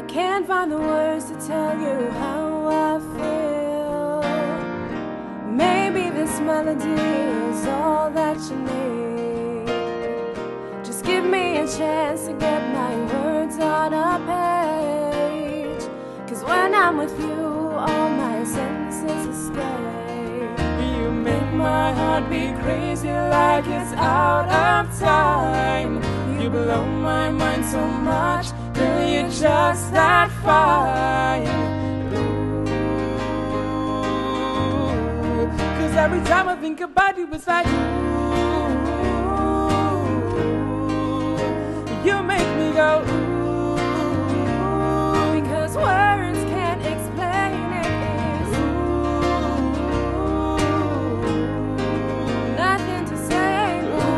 can't find the words to tell you how I feel. Maybe this melody is all that you need. Just give me a chance to get my words on a page. 'Cause when I'm with you, all my senses escape. You make my heart beat crazy like it's out of time. You blow my mind so much, girl, you're just that fine. Ooh, 'cause every time I think about you, it's like ooh, you make me go ooh, because words can't explain it. It's ooh, nothing to say but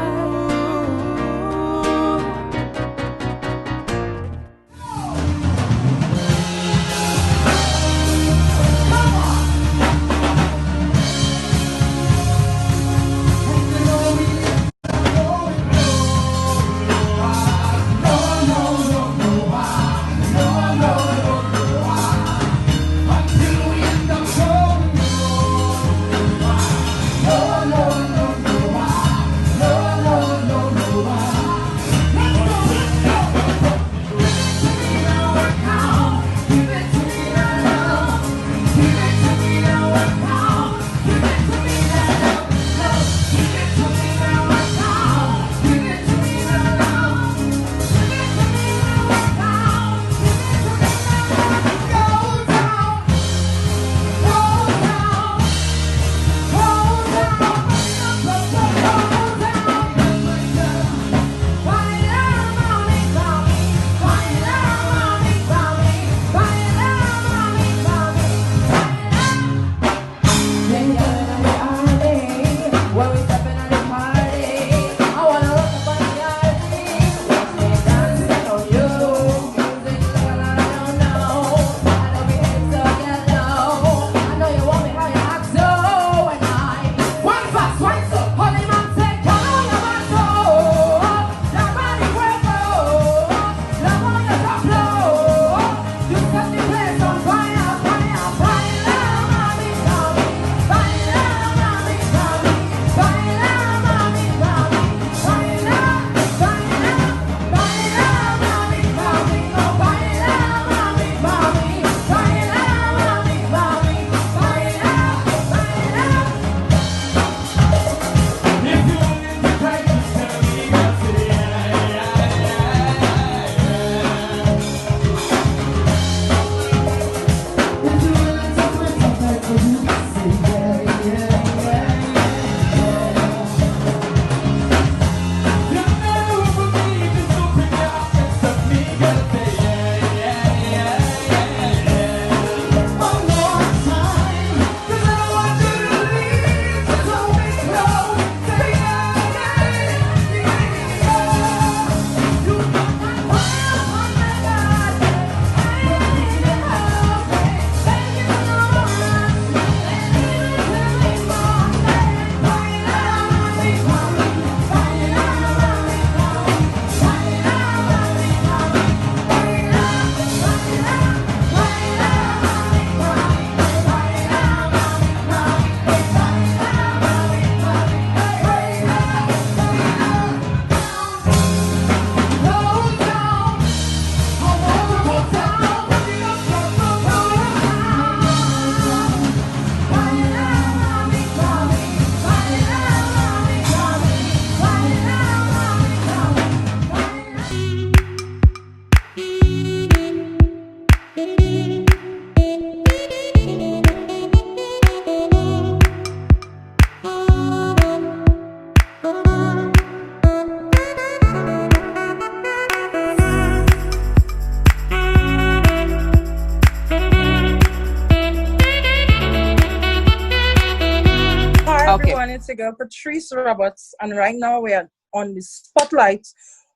to girl Patrice Roberts, and right now we are on the Spotlight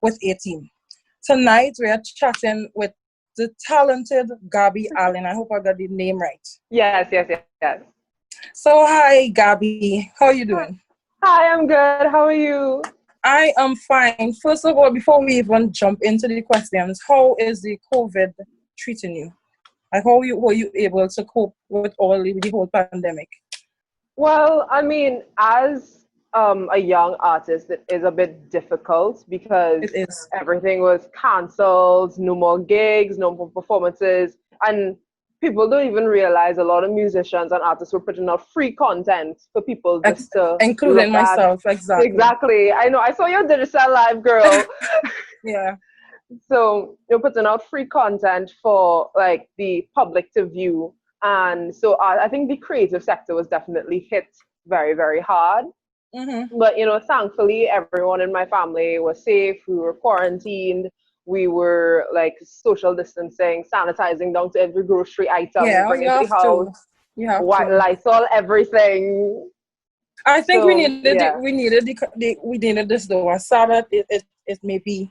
with A-Team. Tonight we are chatting with the talented GABBY ALLEYNE. I hope I got the name right. Yes. So hi GABBY, how are you doing? Hi, I'm good. How are you? I am fine. First of all, before we even jump into the questions, how is the COVID treating you? Like, how were you able to cope with the whole pandemic? Well, I mean, as a young artist, it is a bit difficult because It is. everything was cancelled, no more gigs, no more performances, and people don't even realize a lot of musicians and artists were putting out free content for people just to Including look at. myself, exactly. Exactly. I know. I saw your digital live, girl. Yeah. So you're putting out free content for like the public to view, and so I think the creative sector was definitely hit very, very hard. Mm-hmm. But thankfully, everyone in my family was safe. We were quarantined. We were like social distancing, sanitizing down to every grocery item, Yeah, bring you into the have to. house, You have white to. Lysol, everything. I think we So needed yeah, we needed this though. I saw that it may be,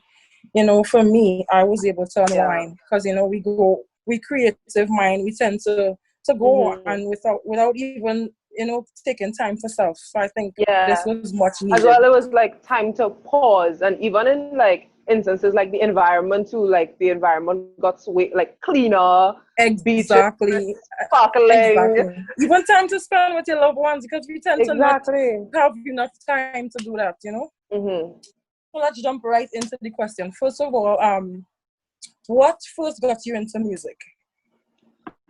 for me, I was able to yeah. unwind because we creative mind, we tend to go Hmm. and without even taking time for self. So I think this Yeah. was much As needed. well, it was like time to pause, and even in like instances like the environment too, like the environment got like cleaner, beaches Exactly, sparkling. exactly. Even time to spend with your loved ones because we tend to not Exactly. have enough time to do that. Hmm. So let's jump right into the question. First of all, what first got you into music?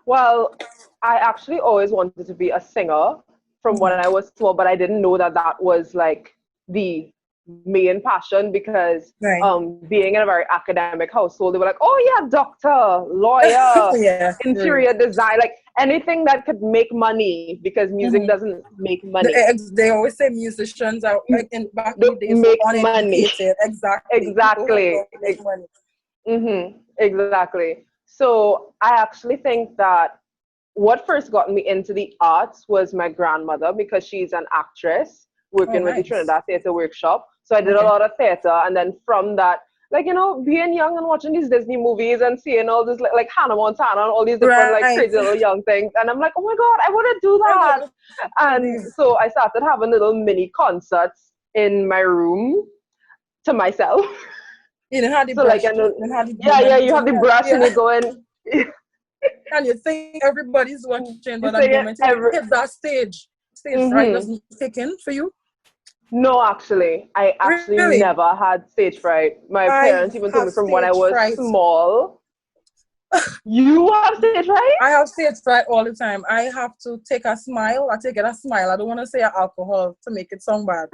Well, I actually always wanted to be a singer from when I was small, but I didn't know that that was like the main passion because Right. being in a very academic household, they were like, oh yeah, doctor, lawyer, Yeah. Right. interior design, like anything that could make money because music Mm-hmm. doesn't make money. They always say musicians are like back in the Don't days were make money. uneducated. Exactly. People who Exactly. don't make money. Exactly. So I actually think that what first got me into the arts was my grandmother because she's an actress Oh, working with the nice. Trinidad Theatre Workshop. So I did a Okay. lot of theater, and then from that, like being young and watching these Disney movies and seeing all this like Hannah Montana and all these different like Right. crazy little young things, and I'm like, oh my god, I want to do I that. know. And Indeed. so I started having little mini concerts in my room to myself. You know how the So like brush I know, too. You know how the yeah, women you have do the that. brush and Yeah. you go in. And you think everybody's watching, You but the sing it moment you every. hit that stage fright Hmm. doesn't kick in for you. No, actually, I actually Really? never had stage fright. My I parents even told have me from when I stage was fright. small. You have stage fright? I have stage fright all the time. I have to take a smile. I take it a smile. I don't want to say alcohol to make it sound bad,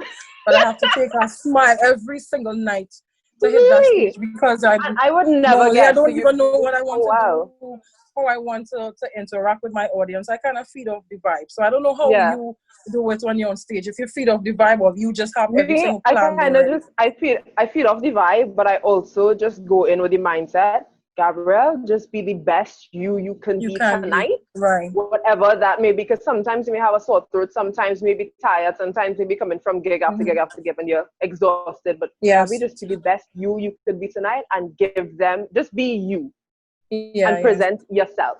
but I have to take a smile every single night to hit that stage Really? because And I would never normally I guess. So don't you. even know what I want Oh to wow. do, how I want to interact with my audience. I kind of feed off the vibe. So I don't know how Yeah. you do it when you're on stage. If you feed off the vibe or you just have Me, everything I planned kind of already. just I feed off the vibe, but I also just go in with the mindset, Gabrielle, just be the best you can You be can be tonight, right. whatever that may be. Because sometimes you may have a sore throat, sometimes you may be tired, sometimes you may be coming from gig after Mm-hmm. gig after gig, and you're exhausted. But Gabby, Yes. just be the best you could be tonight, and give them just be you Yeah, and yeah. present yourself.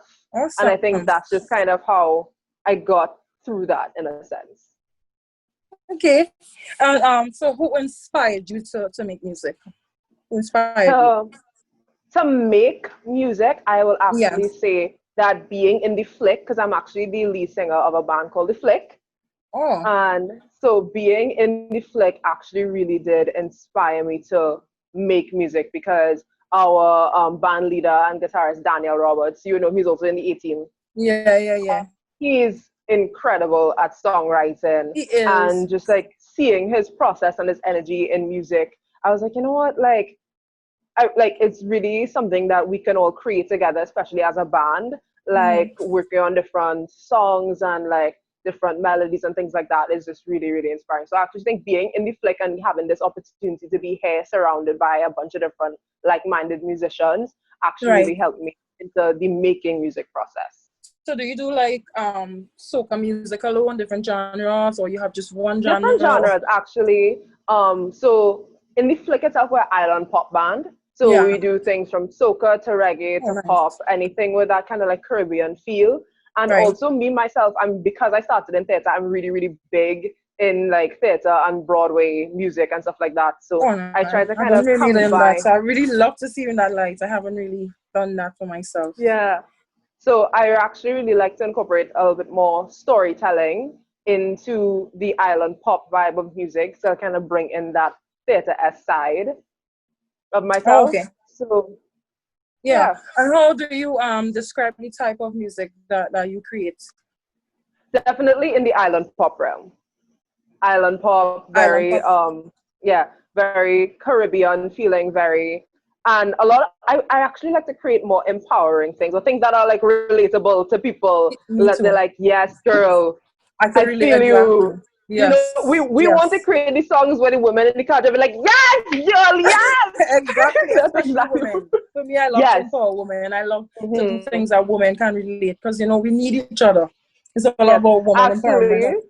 And I think Awesome. that's just kind of how I got through that in a sense. Okay. And so who inspired you to make music? Who inspired you? So to make music, I will Yeah. actually say that being in the Flick, because I'm actually the lead singer of a band called the Flick. Oh, And so being in the Flick actually really did inspire me to make music because our band leader and guitarist Daniel Roberts, he's also in the A-Team. yeah, yeah, yeah. He's incredible at songwriting He is. and just like seeing his process and his energy in music. I was like, you know what, it's really something that we can all create together, especially as a band, Mm-hmm. like working on different songs and like different melodies and things like that is just really, really inspiring. So I actually think being in the Flick and having this opportunity to be here surrounded by a bunch of different like-minded musicians actually Right. really helped me into the making music process. So do you do like soca music alone, different genres, or you have just one Different genre? Or... genres actually. So in the Flick itself, we're island pop band. So Yeah. we do things from soca to reggae Oh, to pop, nice. anything with that kind of like Caribbean feel. And Right. also me myself, because I started in theater, I'm really, really big in like theater and Broadway music and stuff like that. So Oh, I nice. try to I kind haven't of really done that. combine. So I really love to see you in that light. I haven't really done that for myself. Yeah. So I actually really like to incorporate a little bit more storytelling into the island pop vibe of music. So I kind of bring in that theater-esque side of Oh, myself. okay. So Yeah. yeah, And how do you describe the type of music that you create? definitely in the island pop realm. Island pop, Island very pop. yeah, very Caribbean feeling, very and a lot of, I actually like to create more empowering things or things that are like relatable to people. Me They're too. like, yes, girl, I can I relate feel exactly. you. You know, Yes. we want to Yes. create these songs where the women in the culture be like, yes, girl, yes. Exactly, That's especially exactly. women. For me, I love to Yes. empower women. I love to do Hmm. things that women can relate because we need each other. It's all Yes. about woman Actually, empowerment.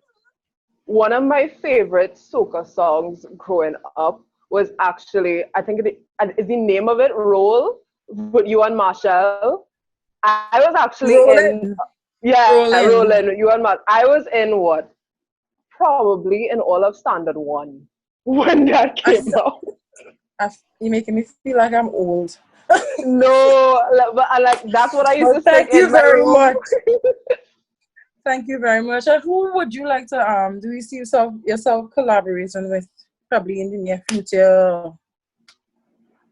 one of my favorite soca songs growing up was actually, I think is the name of it, Roll, with you and Marshall. I was actually in, Rolling, yeah, rolling. Rolling with you and Marshall. I was in what? Probably in all of Standard 1 when that I, came s- out. you're making me feel like I'm old. No, but like that's what I used Well, to sing thank you in my very room. much. Thank you very much. And who would you like to do you see yourself collaborating with probably in the near future?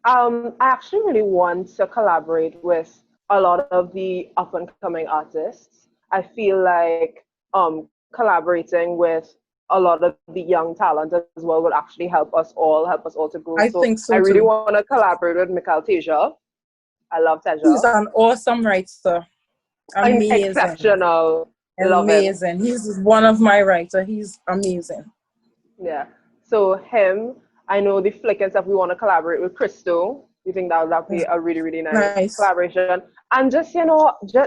I actually really want to collaborate with a lot of the up and coming artists. I feel like collaborating with a lot of the young talent as well would actually help us all to grow. I So think I so really too. want to collaborate with Mikhail Teja. I love He's Teja. an awesome writer. Amazing. Exceptional. Love him. Amazing. He's one of my writers. He's amazing. Yeah. So him, I know the Flick and stuff. We want to collaborate with Crystal. We think that would be a really really nice Nice. collaboration. And just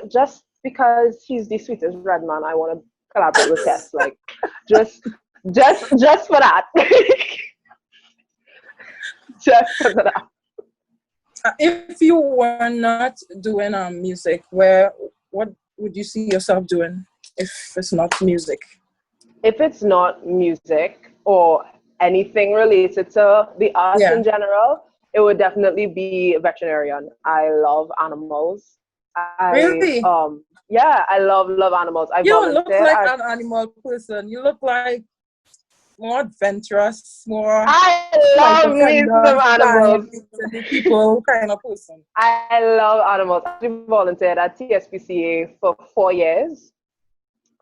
just because he's the sweetest red man, I want to collaborate with Tess. Like, just just for that. Just for that. If you were not doing music, what would you see yourself doing if it's not music? If it's not music or anything related to the arts Yeah. in general, it would definitely be veterinarian. I love animals. Really? Yeah, I love animals. I You don't look volunteered like at an animal person. You look like more adventurous, more I like a love me kind some of animals. science and the people kind of person. I love animals. I actually volunteered at TSPCA for 4 years.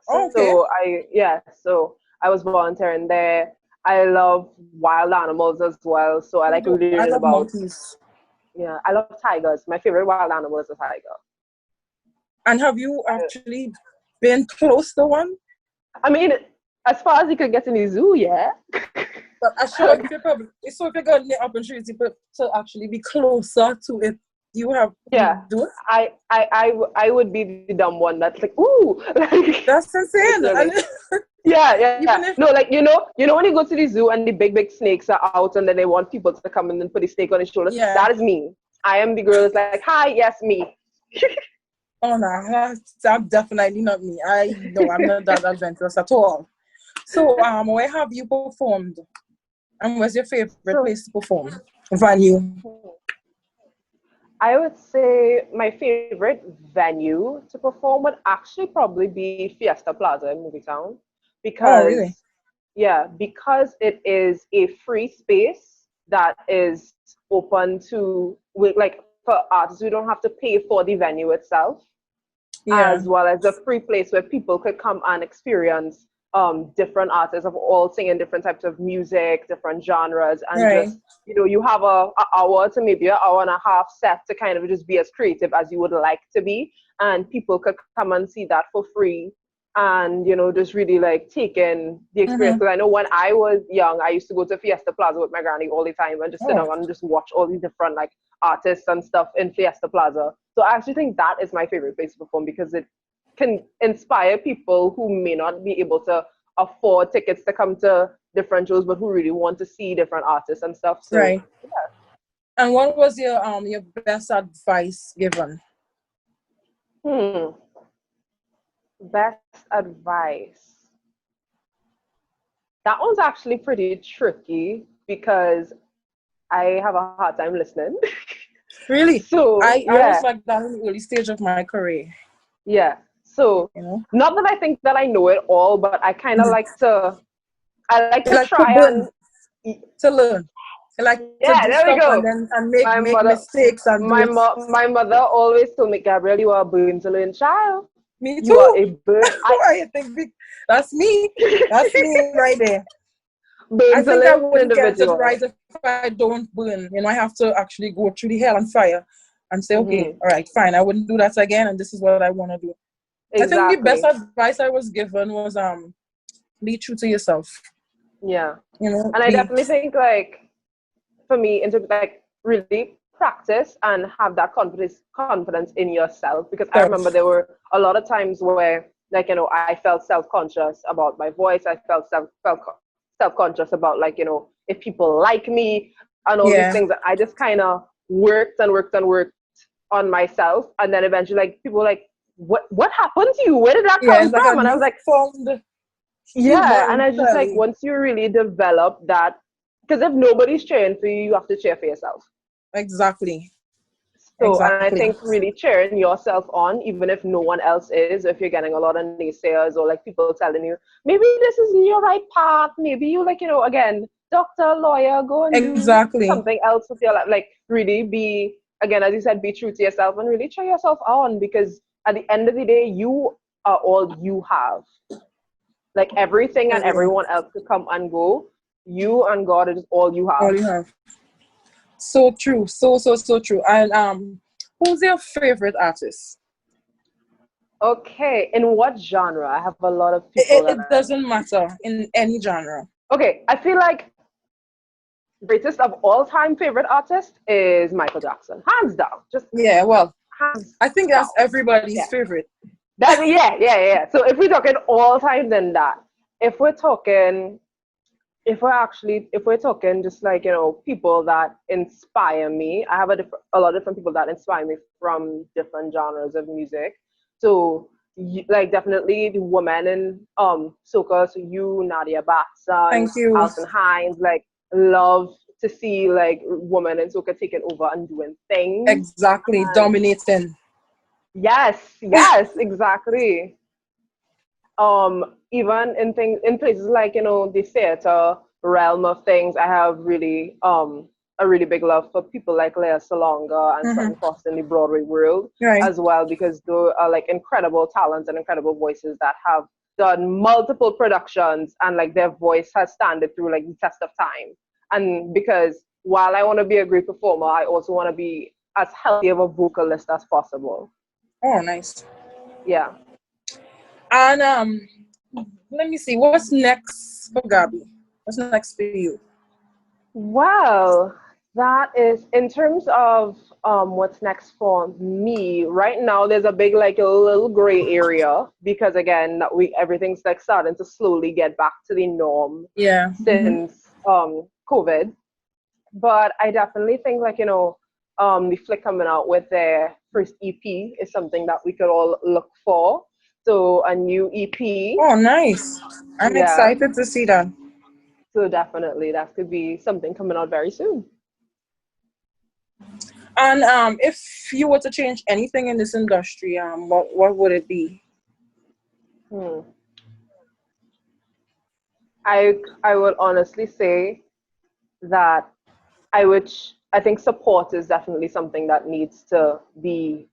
Oh, okay. So I was volunteering there. I love wild animals as well. So I You like do. I learning love about, monkeys. yeah, I love tigers. My favorite wild animal is a tiger. And have you actually been close to one? I mean, as far as you can get in the zoo, yeah. But I'm sure if you probably so if you got the opportunity to actually be closer to it, you Yeah, do it. I would be the dumb one that's like, ooh, like That's insane. literally. And Yeah. even if No, like you know when you go to the zoo and the big snakes are out and then they want people to come in and put the snake on his shoulder. yeah, That is me. I am the girl that's like, hi, yes, me. oh no, that's definitely not me. I no, I'm not that adventurous at all. So where have you performed? And where's your favorite So place to perform? Venue. I would say my favorite venue to perform would actually probably be Fiesta Plaza in Movie Oh really? because because it is a free space that is open to like for artists. We don't have to pay for the venue itself, Yeah. as well as a free place where people could come and experience different artists of all singing different types of music, different genres, and Right. just you have a hour to maybe an hour and a half set to kind of just be as creative as you would like to be, and people could come and see that for free, and just really like take in the experience. Mm-hmm. Because I know when I was young, I used to go to Fiesta Plaza with my granny all the time and just sit Oh, down and just watch all these different like artists and stuff in Fiesta Plaza. So I actually think that is my favorite place to perform because it can inspire people who may not be able to afford tickets to come to different shows, but who really want to see different artists and stuff. So right. And what was your best advice given? hmm, best advice. That one's actually pretty tricky because I have a hard time listening. Really? So I yeah, was like that in the early stage of my career, yeah. So you know. not that I think that I know it all, but I kind of Mhm. like to. I like You to like to try burn, and to learn. You like to yeah. do There we stuff and go. then and My make mother, mistakes and do it. my mother always told me, Gabrielle, you are a burn to learn child. Me You are too. a burn. Why you think that's me? That's me right there. I Burn to think I learn wouldn't get it individual. right if I don't burn. You know, I have to actually go through the hell and fire and say, okay, Hmm. all right, fine, I wouldn't do that again, and this is what I want to do. I think the best Exactly. advice I was given was be true to yourself. Yeah. You know, And I be definitely think like for me, in terms of like really practice and have that confidence in yourself, because I remember self. there were a lot of times where like I felt self-conscious about my voice. I self-conscious about like if people like me and all these Yeah, things. That I just kind of worked and worked and worked on myself, and then eventually like people were like, what happened to you, where did that yeah, come it's like a from? And I was like, newfound yeah. humor And I just like, entirely. once you really develop that, because if nobody's cheering for you, you have to cheer for yourself. Exactly, So, and I exactly. think really cheering yourself on, even if no one else is, if you're getting a lot of naysayers or like people telling you, maybe this isn't your right path, maybe you like, again, doctor, lawyer, go and do Exactly. something else with your life. Like, really be, again, as you said, be true to yourself and really cheer yourself on, because at the end of the day, you are all you have. Like, everything and Totally. everyone else could come and go. You and God is all you All have. you have. So true. So true. And who's your favorite artist? Okay, in what genre? I have a lot of It, people it, that it I. doesn't matter in any genre. Okay, I feel like greatest of all time favorite artist is Michael Jackson, hands down, just Yeah, well, hands I think down. that's everybody's Yeah, favorite. that yeah. So if we're talking all time, then that. If we're talking, if we're talking just like people that inspire me, I have a lot of different people that inspire me from different genres of music. So like definitely the women in soca, so you, Nadia Batson, Thank you. Alton Hines, like love to see like women in soca taking over and doing things. Exactly. And Dominating. yes, exactly. Even in places like the theater realm of things, I have really a really big love for people like Lea Salonga and Mm-hmm. Sutton Foster in the Broadway world Right. as well, because they are like incredible talents and incredible voices that have done multiple productions, and like their voice has standed through like the test of time. And because while I want to be a great performer, I also want to be as healthy of a vocalist as possible. Oh, nice. Yeah. And let me see. What's next for Gabby? What's next for you? Well, that is in terms of what's next for me. Right now, there's a big like a little gray area, because again, we everything's like starting to slowly get back to the norm Yeah. Mm-hmm. since COVID. But I definitely think like the Flick coming out with their first EP is something that we could all look for. So a new EP, Oh, nice. I'm yeah. excited to see that. So definitely that could be something coming out very soon. And if you were to change anything in this industry, what would it be? Hmm. I would honestly say that I think support is definitely something that needs to be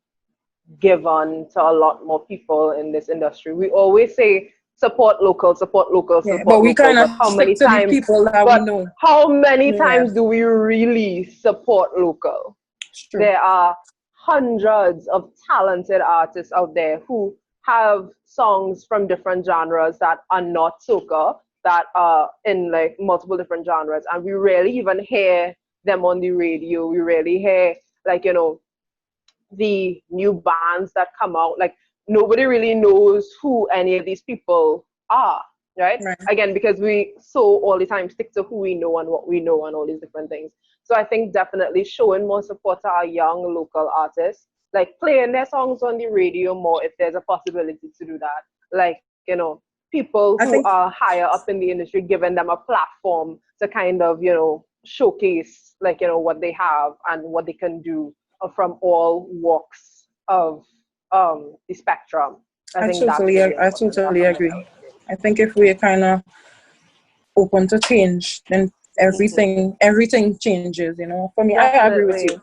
given to a lot more people in this industry. We always say support local, Yeah, but support we local, kind of but how stick many to the times people that we but know. how many Yeah, times do we really support local? it's true. There are hundreds of talented artists out there who have songs from different genres that are not soca, that are in like multiple different genres, and we rarely even hear them on the radio. We rarely hear like the new bands that come out. Like nobody really knows who any of these people are, right? Right. Again, because we so all the time stick to who we know and what we know and all these different things. So I think definitely showing more support to our young local artists, like playing their songs on the radio more if there's a possibility to do that. Like, people I who think are higher up in the industry, giving them a platform to kind of, showcase like, what they have and what they can do from all walks of the spectrum. I think that's really I important. totally agree. I think if we're kind of open to change, then everything changes. You know, for me, I agree with you.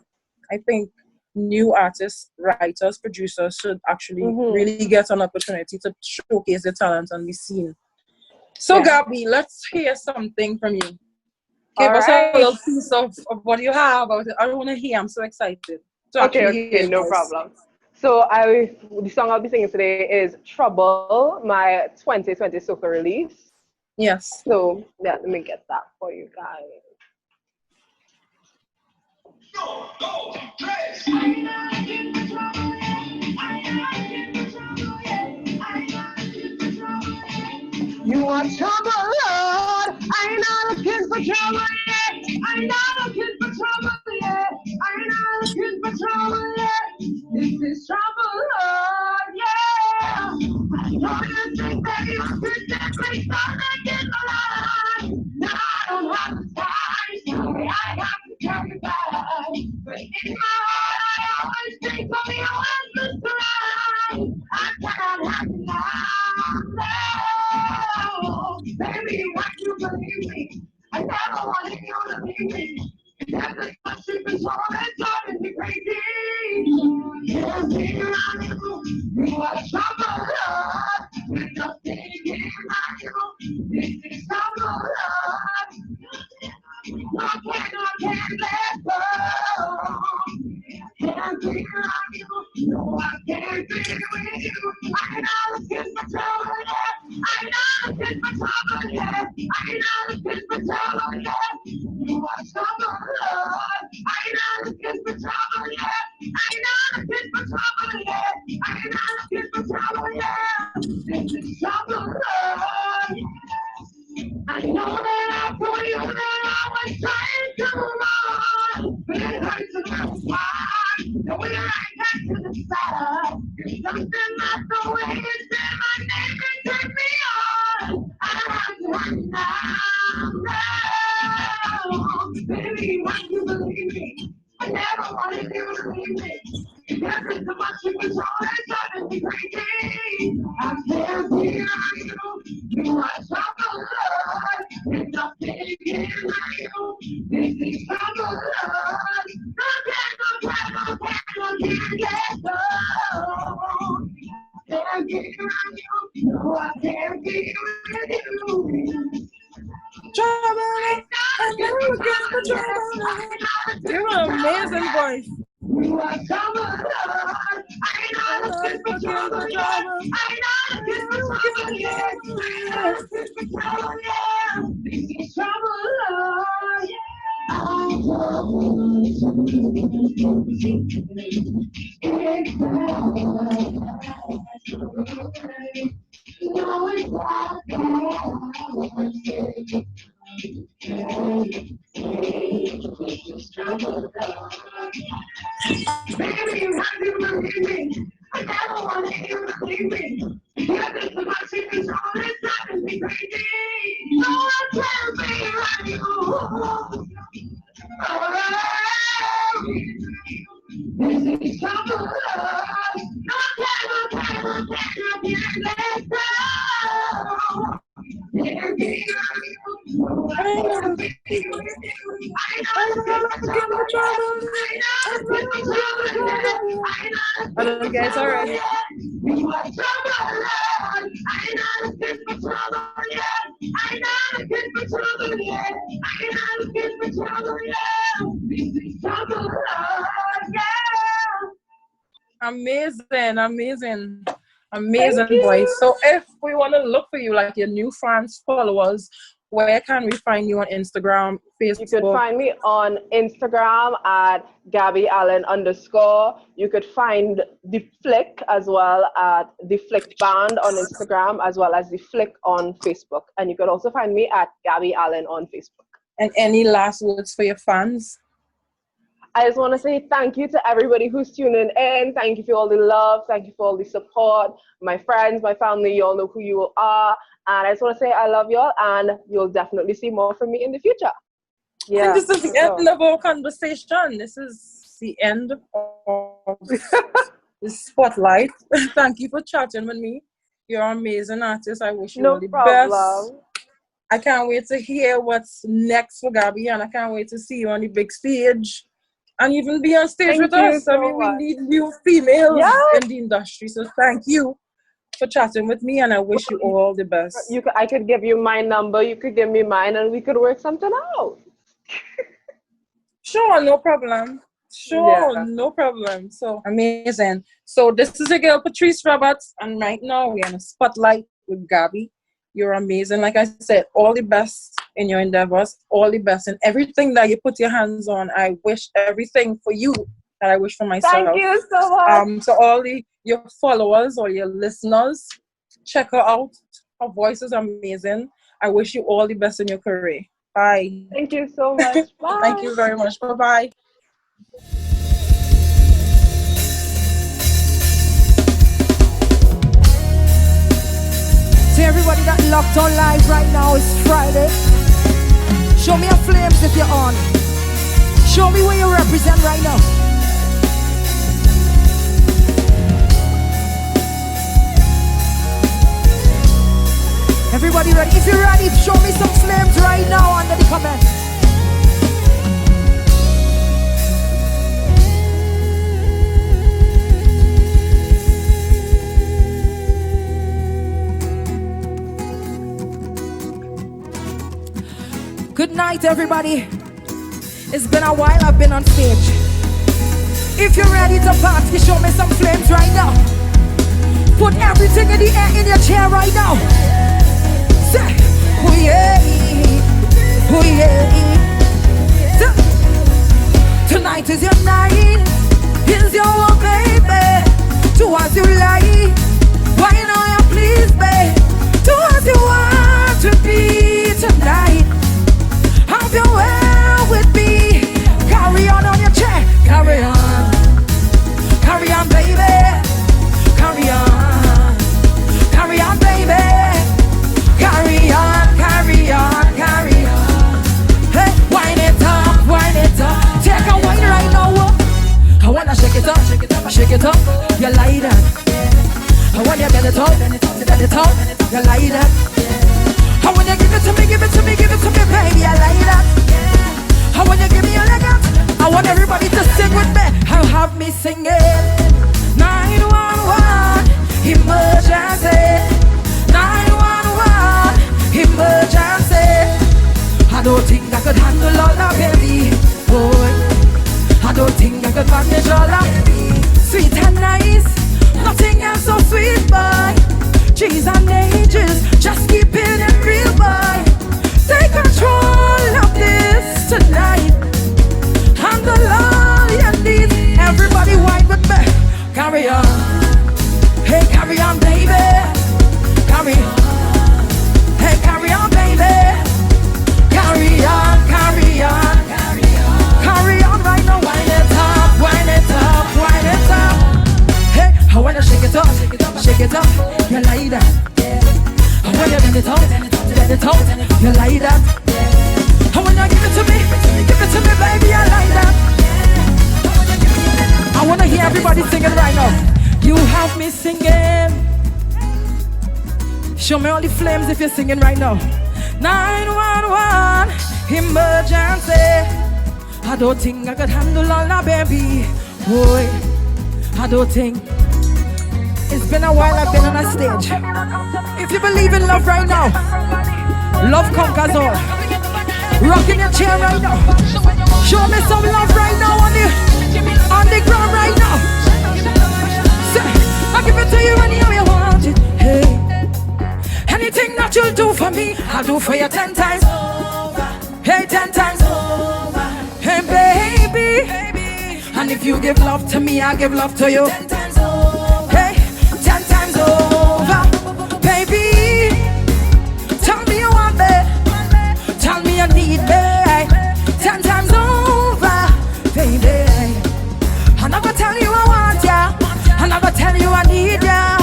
I think new artists, writers, producers should actually really get an opportunity to showcase their talent and be seen. So, Gabby, let's hear something from you. Give us a little piece of what you have. I want to hear. I'm so excited. Okay, no problem. So the song I'll be singing today is Trouble, my 2020 soca release. Yes. So yeah, let me get that for you guys. You are trouble, Lord. I ain't not looking for trouble yet. I ain't not looking for trouble yet. I ain't not looking for trouble yet. This is trouble, Lord, yeah. I know you think that you could definitely something in my life. Now I don't have the time. Sorry, I have to carry back. But in my heart, I always think of you as the strength. I cannot have you now. Baby, why you believe me? I never wanted you to leave me. That's a question control that's driving me crazy. Can't be around you. You are trouble, Lord. With nothing in my you. This is trouble, Lord. I can't let go. Can't be around you. No, I can't be with you. I ain't not looking for trouble yet. I ain't not looking for trouble yet. I ain't not looking for trouble yet. You are trouble, Lord. I ain't not looking for trouble yet. I ain't not looking for trouble yet. I ain't not looking for trouble yet. This is trouble, Lord. I know that I told you that I was trying to run, but it hurts to respond. So we're right back to the start. It's something that's the way it's been. My name and turn me on. I have to run now. Baby, why you believe me? I never wanted you to leave me. There's so much you control that's driving me crazy. I can't be around you. You are trouble, Lord. There's nothing in you. This is trouble, Lord. No can't let go. Can't get around you. No, I can't be with you. Trouble, I never looking for trouble. You have an amazing voice. You are trouble, Lord. I ain't not looking for trouble yet. I ain't not looking for trouble yet. I ain't not looking for trouble yet. This is trouble, Lord. Baby, you have to believe me. I never wanted you to leave me. Yeah, this is my secret song. It's driving me crazy. No, I can't be around you. This is trouble. No, I can't let go. Can't be around you. No, I can't be with you. I don't get it already. You are trouble, Lord. I ain't not looking for trouble yet. I ain't not looking for trouble yet. I ain't not looking for trouble yet. This is trouble, Lord, yeah. Amazing voice. So if we want to look for you, like your new fans, followers, where can we find you on Instagram, Facebook? You could find me on Instagram at Gabby Allen _. You could find The Flick as well at The Flick Band on Instagram, as well as The Flick on Facebook. And you could also find me at Gabby Allen on Facebook. And any last words for your fans? I just want to say thank you to everybody who's tuning in. Thank you for all the love. Thank you for all the support. My friends, my family, you all know who you are. And I just want to say I love you all, and you'll definitely see more from me in the future. Yeah. I think this is the end of our conversation. This is the end of the spotlight. Thank you for chatting with me. You're an amazing artist. I wish you all the best. I can't wait to hear what's next for Gabby, and I can't wait to see you on the big stage and even be on stage with us. I mean, we need new females in the industry. So thank you for chatting with me, and I wish you all the best. I could give you my number, you could give me mine, and we could work something out. Sure, no problem. Sure, no problem. So amazing. So this is a girl, Patrice Roberts, and right now we're in a spotlight with Gabby. You're amazing. Like I said, all the best in your endeavors, all the best in everything that you put your hands on. I wish everything for you that I wish for myself. Thank you so much. So all your followers or your listeners, check her out. Her voice is amazing. I wish you all the best in your career. Bye. Thank you so much. Bye. Thank you very much. Bye-bye. To everybody that locked on live right now, it's Friday. Show me your flames if you're on. Show me where you represent right now. Everybody ready? If you're ready, show me some flames right now under the comment. Good night, everybody. It's been a while I've been on stage. If you're ready to party, show me some flames right now. Put everything in the air in your chair right now. Say, oh yeah, oh yeah. Tonight is your night, is your one, baby. Do as you like, why not you please, babe? Do as you want to be tonight. Have your way with me. Carry on your chair. Carry on, baby. Carry on, baby. Carry on. Hey, wind it up. Take a wine right now. I wanna shake it up. You like that? I want you bend it up. You like that? I want you give it to me, baby. I like that. I want you give me a leg up. I want everybody to sing with me. I'll have me singing 911 emergency. 911 emergency. I don't think I could handle all that, baby. Boy, I don't think I could manage all that. Sweet and nice, nothing else so sweet, boy. G's and ages, just keep it real, boy. Take control of this tonight. Handle all your needs. Everybody wine with me. Carry on. Hey, carry on, baby. Carry on. Hey, carry on, baby. Carry on. Carry on right now. Wind it up. Hey, I wanna shake it up. You like that? I wanna bend it up. You like that? I wanna give it to me, baby. I like that. I wanna hear everybody singing right now. You have me singing. Show me all the flames if you're singing right now. 911 emergency. I don't think I could handle all that, baby. Boy, I don't think. It's been a while I've been on a stage. If you believe in love right now, love conquers all. Rocking your chair right now. Show me some love right now on the ground right now. Say, I'll give it to you any way you want it. Hey, anything that you'll do for me, I'll do for you 10 times. Hey, 10 times. Hey, baby. And if you give love to me, I'll give love to you. 10 times over, baby. Tell me you want me. Tell me you need me. 10 times over, baby. I'm not gonna tell you I want ya. I'm not gonna tell you I need ya.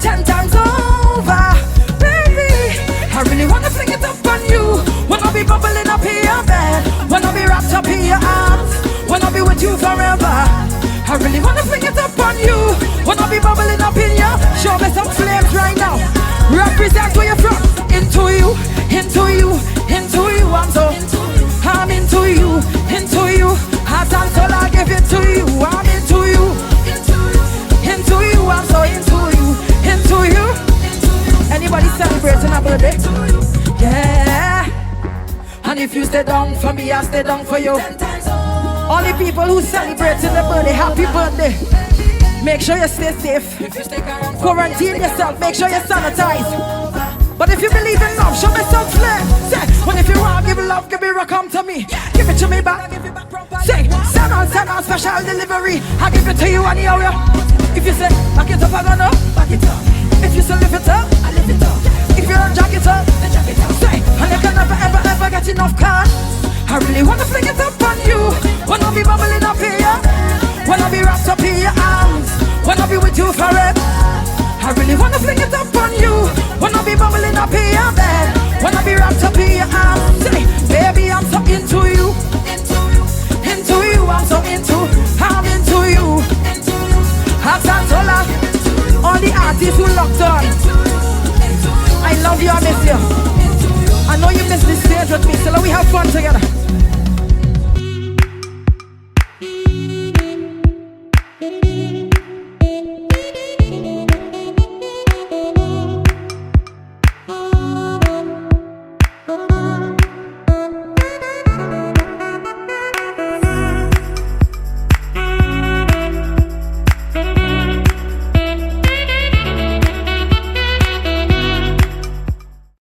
10 times over, baby. I really wanna fling it up on you. Wanna be bubbling up in your bed. Wanna be wrapped up in your arms. wanna be with you forever. I really wanna fling it up on you, wanna be bubbling up in you. Show me some flames right now. Represent where you're from. Into you, into you, into you. I'm into you, into you. Heart and soul, I give it to you. I'm into you, into you. I'm so into you, into you. Anybody celebrating a birthday? Yeah. And if you stay down for me, I'll stay down for you. All the people who celebrating the birthday, happy birthday. Make sure you stay safe. Quarantine yourself, make sure you sanitize. But if you believe in love, show me some flair. Say, when if you want, give love, give it, come to me. Give it to me back. Say, send on, special delivery. I give it to you anyhow. If you say, back it up, I gonna back it up. If you say, lift it up, I lift it up. If you don't jack it up, then jack it up. Say, and you can never, ever get enough cards. I really wanna fling it up on you. Wanna be bubbling up here. Wanna be wrapped up in your arms. Wanna be with you forever. I really wanna fling it up on you. Wanna be bubbling up in your bed. Wanna be wrapped up in your arms. Say, baby, I'm so into you. Into you, I'm so into. I'm into you. Heart and soul. All the artists who locked on. I love you, I miss you. I know you miss this stage with me, so let we have fun together.